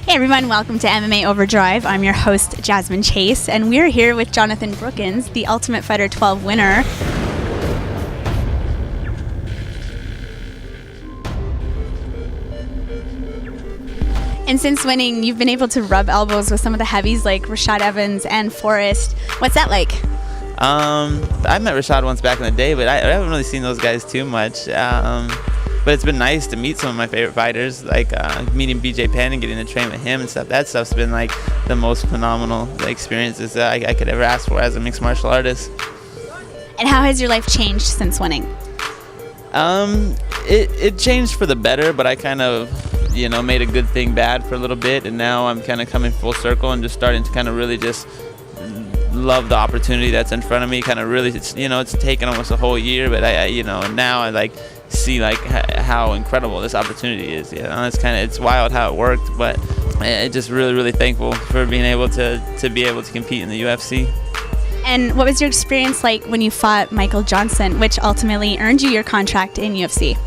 Hey everyone, welcome to MMA Overdrive. I'm your host, Jasmin Chase, and we're here with Jonathan Brookins, the Ultimate Fighter 12 winner. And since winning, you've been able to rub elbows with some of the heavies like Rashad Evans and Forrest. What's that like? I met Rashad once back in the day, but I haven't really seen those guys too much. But it's been nice to meet some of my favorite fighters, like meeting BJ Penn and getting to train with him and stuff. That stuff's been like the most phenomenal experiences that I could ever ask for as a mixed martial artist. And how has your life changed since winning? It changed for the better, but I kind of, made a good thing bad for a little bit, and now I'm kind of coming full circle and just starting to kind of really just love the opportunity that's in front of me. Kind of really, it's taken almost a whole year, but now I see how incredible this opportunity is. It's wild how it worked, but I just really thankful for being able to be able to compete in the UFC. And what was your experience like when you fought Michael Johnson, which ultimately earned you your contract in UFC?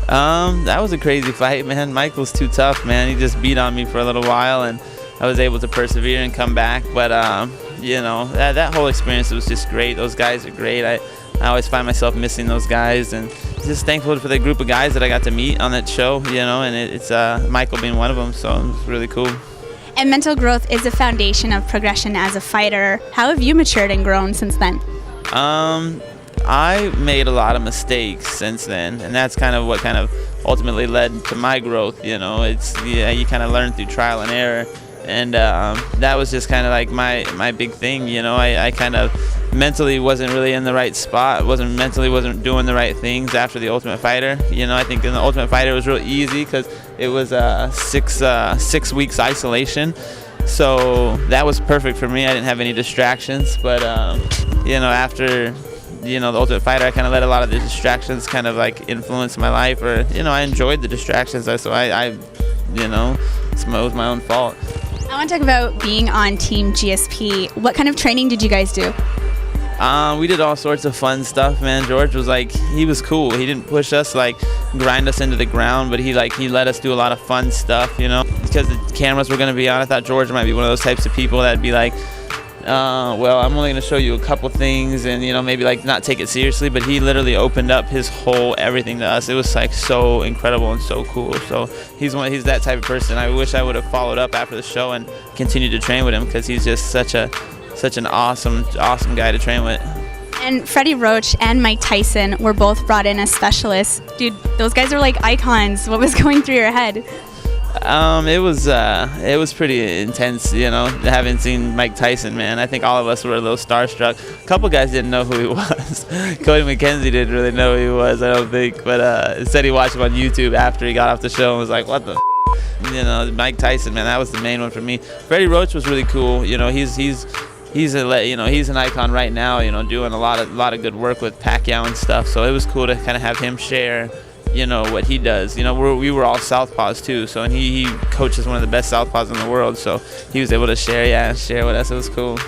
That was a crazy fight, man. Michael's too tough, man. He just beat on me for a little while, and I was able to persevere and come back. But that whole experience was just great. Those guys are great. I always find myself missing those guys, and just thankful for the group of guys that I got to meet on that show, and it's Michael being one of them, so it was really cool. And mental growth is the foundation of progression as a fighter. How have you matured and grown since then? I made a lot of mistakes since then, and that's kind of what kind of ultimately led to my growth. You kind of learn through trial and error, and that was just kind of like my big thing. I kind of mentally wasn't really in the right spot, wasn't doing the right things after the Ultimate Fighter. I think in the Ultimate Fighter it was real easy because it was 6 weeks isolation, so that was perfect for me. I didn't have any distractions, but after the Ultimate Fighter, I kind of let a lot of the distractions kind of influence my life, or I enjoyed the distractions, so it was my own fault. I want to talk about being on Team GSP. What kind of training did you guys do? We did all sorts of fun stuff, man. George was he was cool. He didn't push us, grind us into the ground, but he let us do a lot of fun stuff, because the cameras were going to be on. I thought George might be one of those types of people that'd be well, I'm only going to show you a couple things and, maybe not take it seriously, but he literally opened up his whole everything to us. It was so incredible and so cool. So he's that type of person. I wish I would have followed up after the show and continued to train with him, because he's just such an awesome guy to train with. And Freddie Roach and Mike Tyson were both brought in as specialists. Dude, those guys are like icons. What was going through your head? It was pretty intense, having seen Mike Tyson, man. I think all of us were a little starstruck. A couple guys didn't know who he was. Cody McKenzie didn't really know who he was, I don't think, but said he watched him on YouTube after he got off the show and was like, what the Mike Tyson, man, that was the main one for me. Freddie Roach was really cool. He's an icon right now, doing a lot of good work with Pacquiao and stuff, so it was cool to kind of have him share what he does. We were all southpaws too, so, and he coaches one of the best southpaws in the world, so he was able to share with us. It was cool.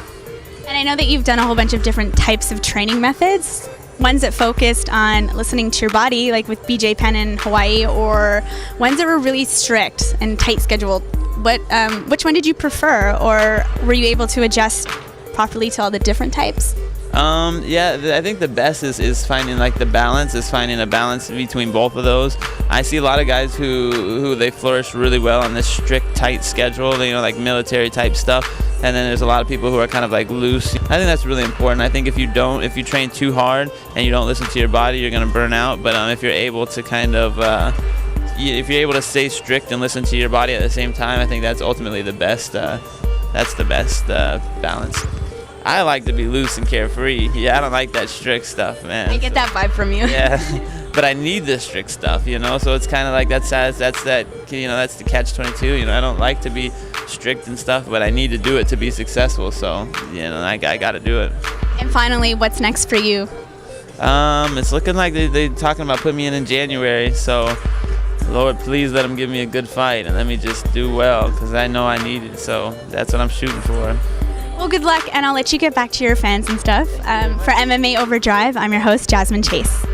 And I know that you've done a whole bunch of different types of training methods, ones that focused on listening to your body, like with BJ Penn in Hawaii, or ones that were really strict and tight scheduled. Which one did you prefer, or were you able to adjust properly to all the different types? I think the best is finding the balance, finding a balance between both of those. I see a lot of guys who they flourish really well on this strict, tight schedule, military type stuff, and then there's a lot of people who are kind of loose. I think that's really important. I think if you train too hard and you don't listen to your body, you're going to burn out, but if you're able to if you're able to stay strict and listen to your body at the same time, I think that's ultimately the best. That's the best balance. I like to be loose and carefree. Yeah, I don't like that strict stuff, man. I get that vibe from you. Yeah, but I need the strict stuff, So it's kind of that's the catch-22. I don't like to be strict and stuff, but I need to do it to be successful. So I got to do it. And finally, what's next for you? It's looking like they're talking about putting me in January. So Lord, please let them give me a good fight and let me just do well, because I know I need it. So that's what I'm shooting for. Well, good luck, and I'll let you get back to your fans and stuff. For MMA Overdrive, I'm your host, Jasmin Chase.